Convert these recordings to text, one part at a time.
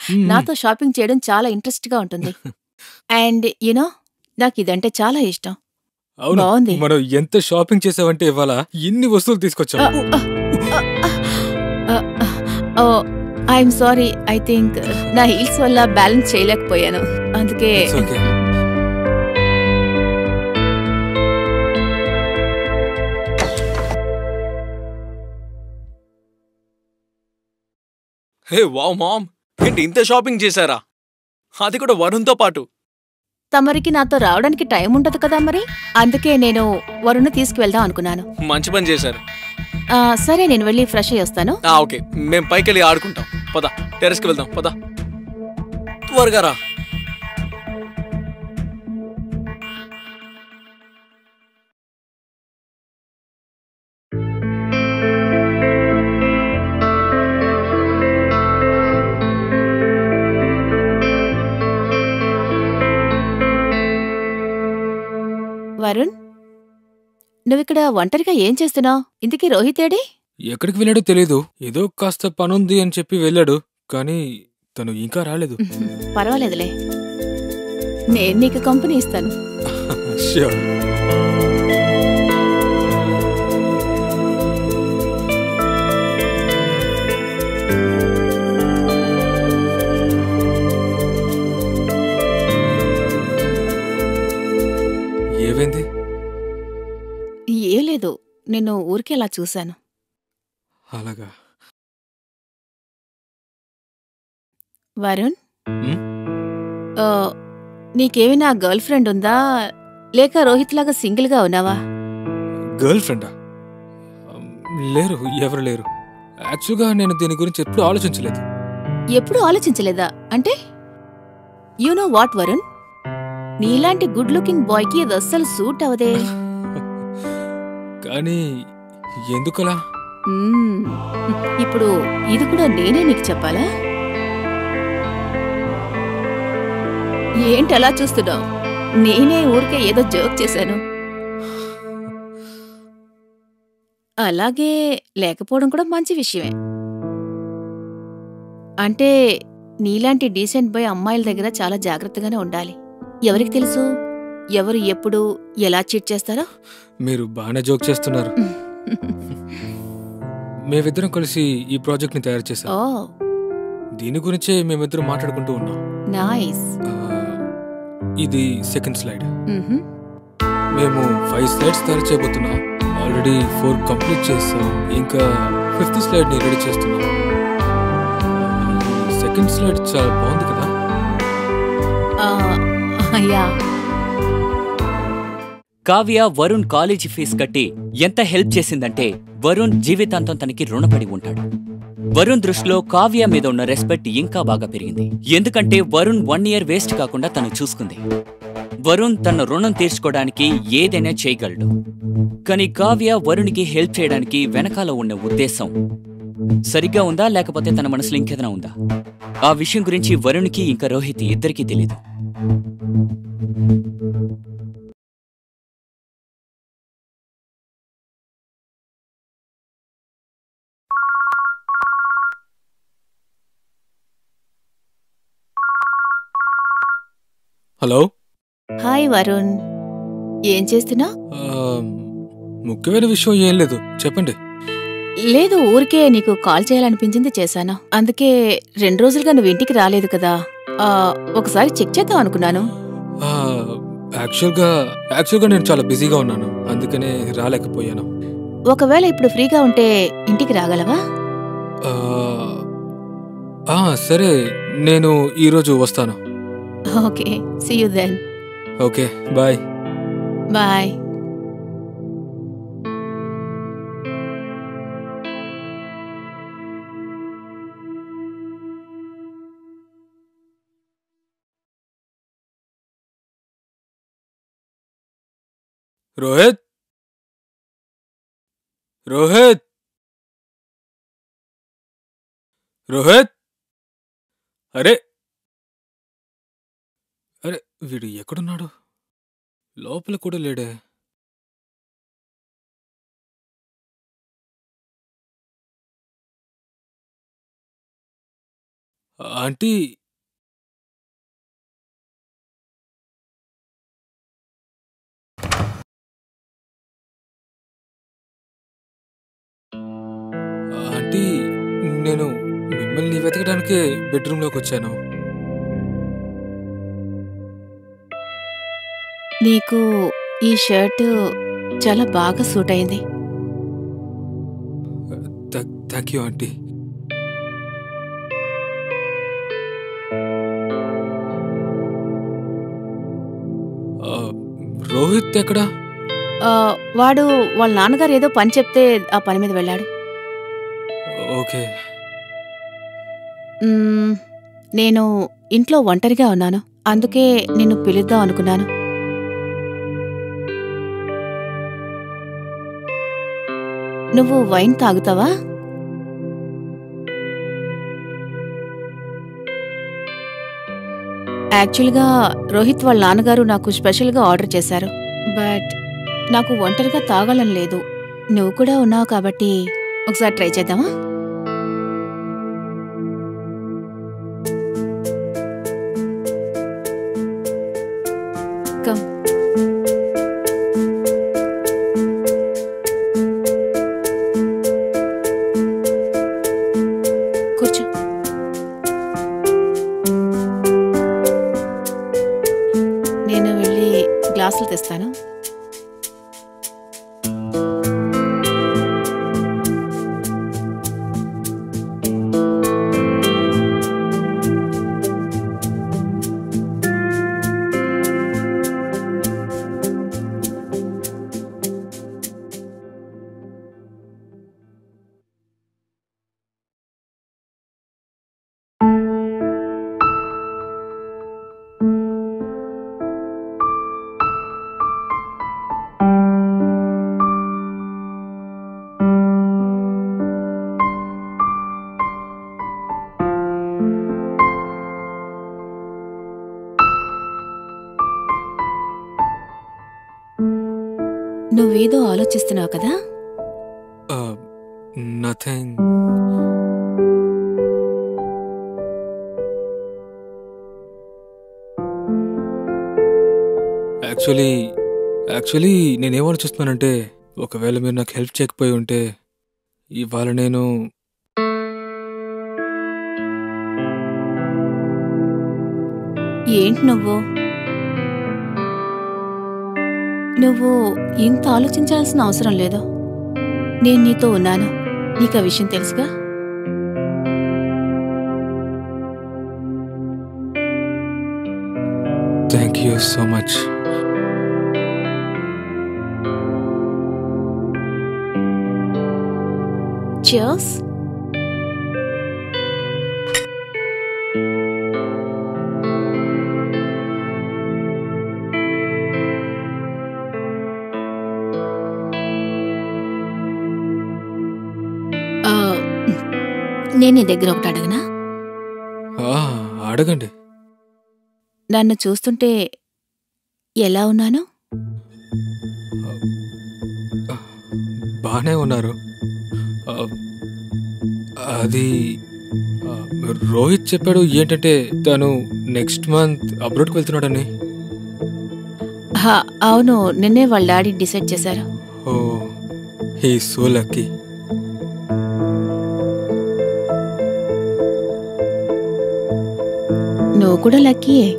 హ్మ్. నాతో షాపింగ్ చేయడం చాలా ఇంట్రెస్ట్‌గా ఉంటుంది. అండ్ నాకిదంటే చాలా ఇష్టం. అవును. బావుంది. మనం ఎంత షాపింగ్ చేసావంటే ఇవాళ ఇన్ని వస్తువులు తీసుకొచ్చాం. ఆహ్, ah, ah, ah, ah, oh! I'm sorry. I think నా హీల్స్ వల్ల బ్యాలెన్స్ చేయలేకపోయాను. అందుకే it's okay. Hey wow mom! ఏంటి ఇంత షాపింగ్ చేశారా? అది కూడా వరుణ్‌తో పాటు. తమరికి నాతో రావడానికి టైం ఉండదు కదా మరి. అందుకే నేను వరుణ్‌ని తీసుకువెళ్దాం అనుకున్నాను. మంచి పని చేశారు. సరే నేను వెళ్ళి ఫ్రెష్ అయ్యి వస్తాను. ఓకే. మేం పైకెళ్ళి ఆడుకుంటాం. పద. టెర్రస్‌కి వెళ్దాం. పద. త్వరగా రా. వరుణ్, నువ్విక్కడ ఒంటరిగా ఏం చేస్తున్నావు? ఇంతకీ రోహిత్ ఏడి? ఎక్కడికి వెళ్ళాడో తెలీదు. ఏదో కాస్త పనుంది అని చెప్పి వెళ్ళాడు. కానీ తను ఇంకా రాలేదు. పర్వాలేదులే. నేను నీకు కంపెనీ ఇస్తాను. ష్యూర్. ఏమైంది? ఏం లేదు. నిన్ను ఊరికే అలా చూశాను. అలాగా. వరుణ్, హ్మ్? ఆహ్, నీకేమైనా గర్ల్ ఫ్రెండ్ ఉందా? లేక రోహిత్‌లాగా సింగిల్‌గా ఉన్నావా? గర్ల్ ఫ్రెండా? లేరు. ఎవరు లేరు. యాక్చువల్‌గా నేను దీని గురించి ఎప్పుడూ ఆలోచించలేదు. ఎప్పుడూ ఆలోచించలేదా? అంటే? You know what Varun? నీలాంటి గుడ్ లుకింగ్ బాయ్‌కి అది అస్సలు సూట్ అవ్వదే. కానీ ఎందుకలా? మ్మ్. ఇప్పుడు ఇది కూడా నేనే నీకు చెప్పాలా? ఏంటి అలా చూస్తున్నావు? నేనే ఊరికే ఏదో జోక్ చేశాను. అలాగే లేకపోవడం కూడా మంచి విషయమే. అంటే నీలాంటి డీసెంట్ బాయ్ అమ్మాయిల దగ్గర చాలా జాగ్రత్తగానే ఉండాలి. ఎవరికి తెలుసు ఎవరు ఎప్పుడు ఎలా చీట్ చేస్తారో? మీరు బాగానే జోక్ చేస్తున్నారు. మేమిద్దరం కలిసి ఈ ప్రాజెక్ట్‌ని తయారు చేశాం. ఓ దీని గురించే మేమిద్దరం మాట్లాడుకుంటూ ఉన్నాం. నైస్. ఇది సెకండ్ స్లైడ్. మేము 5 స్లైడ్స్ తయారు చేయబోతున్నాం. ఆల్రెడీ 4 కంప్లీట్ చేస్తాం. ఇంకా 5th స్లైడ్ని రెడీ చేస్తున్నాం. సెకండ్ స్లైడ్ చాలా బాగుంది కదా? Yeah. Kavya Varun college fee కట్టి ఎంత హెల్ప్ చేసిందంటే వరుణ్ జీవితాంతం తనకి రుణపడి ఉంటాడు. వరుణ్ దృష్టిలో కావ్య మీద ఉన్న రెస్పెక్ట్ ఇంకా బాగా పెరిగింది. ఎందుకంటే వరుణ్ 1 year వేస్ట్ కాకుండా తను చూసుకుంది. వరుణ్ తన రుణం తీర్చుకోవడానికి ఏదైనా చేయగలడు. కానీ కావ్య వరుణ్కి హెల్ప్ చేయడానికి వెనకాల ఉన్న ఉద్దేశం సరిగ్గా ఉందా లేకపోతే తన మనసులో ఇంకేదైనా ఉందా? ఆ విషయం గురించి వరుణ్కి ఇంకా రోహిత్ ఇద్దరికీ తెలీదు. హలో. హాయ్ వరుణ్, ఏం చేస్తున్నా? ముఖ్యమైన విషయం ఏం లేదు, చెప్పండి. లేదు, ఊరికే నీకు కాల్ చేయాలనిపించింది చేశాను. అందుకే 2 రోజులుగా నువ్వు ఇంటికి రాలేదు కదా, ఒకసారి చెక్ చేద్దాం అనుకున్నాను. యాక్చువల్గా నేను చాలా బిజీగా ఉన్నాను, అందుకనే రాలేకపోయాను. ఒకవేళ ఇప్పుడు ఫ్రీగా ఉంటే ఇంటికి రాగలవా? సరే, నేను ఈరోజు వస్తాను. Okay, see you then. Okay, bye. Bye. Rohit, Rohit, Rohit. అరే అరే, వీడు ఎక్కడున్నాడు? లోపల కూడా లేడే. ఆంటీ ఆంటీ నేను మిమ్మల్ని వెతకడానికే బెడ్రూమ్లోకి వచ్చాను. నీకు ఈ షర్ట్ చాలా బాగా సూట్ అయింది. Thank you aunty. రోహిత్ ఎక్కడా? వాడు వాళ్ళ నాన్నగారు ఏదో పని చెప్తే ఆ పని మీద వెళ్ళాడు. ఓకే. నేను ఇంట్లో ఒంటరిగా ఉన్నాను, అందుకే నిన్ను పిలుద్దాం అనుకున్నాను. నువ్వు వైన్ తాగుతావా? యాక్చువల్గా రోహిత్ వాళ్ళ నాన్నగారు నాకు స్పెషల్గా ఆర్డర్ చేశారు. బట్ నాకు ఒంటరిగా తాగాలని లేదు. నువ్వు కూడా ఉన్నావు కాబట్టి ఒకసారి ట్రై చేద్దామా? కమ్. కూర్చో. నేను వెళ్ళి గ్లాసులు తెస్తాను. నువ్వేదో ఆలోచిస్తున్నావు కదా? నథింగ్. యాక్చువల్లీ నేనేం ఆలోచిస్తున్నానంటే, ఒకవేళ మీరు నాకు హెల్ప్ చేయకపోయి ఉంటే ఇవాళ నేను ఏంటి నువ్వు ఇంత ఆలోచించాల్సిన అవసరం లేదు. నేను నీతో ఉన్నాను. నీకు ఆ విషయం తెలుసుగా? Thank you so much. Cheers. నేను నీ దగ్గర ఒకటి అడగనా? అడగండి. నన్ను చూస్తుంటే ఎలా ఉన్నాను? బానే ఉన్నారు. అది రోహిత్ చెప్పాడు ఏంటంటే తను నెక్స్ట్ మంత్ అబ్రాడ్కి వెళ్తున్నాడని. అవును, నిన్నే వాళ్ళ డాడీ డిసైడ్ చేశారు. ఓ, హీ సో లక్కీ. నువ్వు కూడా లక్కీయే.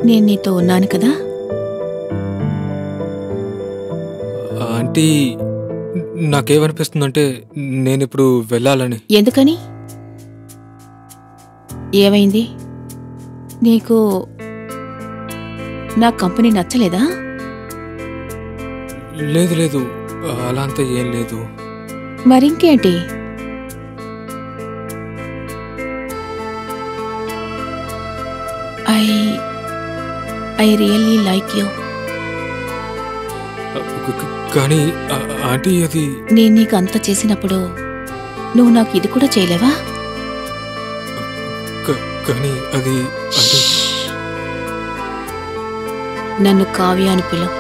నేను నీతో ఉన్నాను కదా. ఆంటీ, నాకేమనిపిస్తుందంటే నేనిప్పుడు వెళ్ళాలని. ఎందుకని? ఏమైంది? నీకు నా కంపెనీ నచ్చలేదా? లేదు, అలా అంతా ఏం లేదు. మరింకేంటి? I really like you. కానీ ఆంటీ, అది నేను నీకు అంత చేసినప్పుడు నువ్వు నాకు ఇది కూడా చేయలేవా? కానీ అది నన్ను కావ్య అని పిలువు.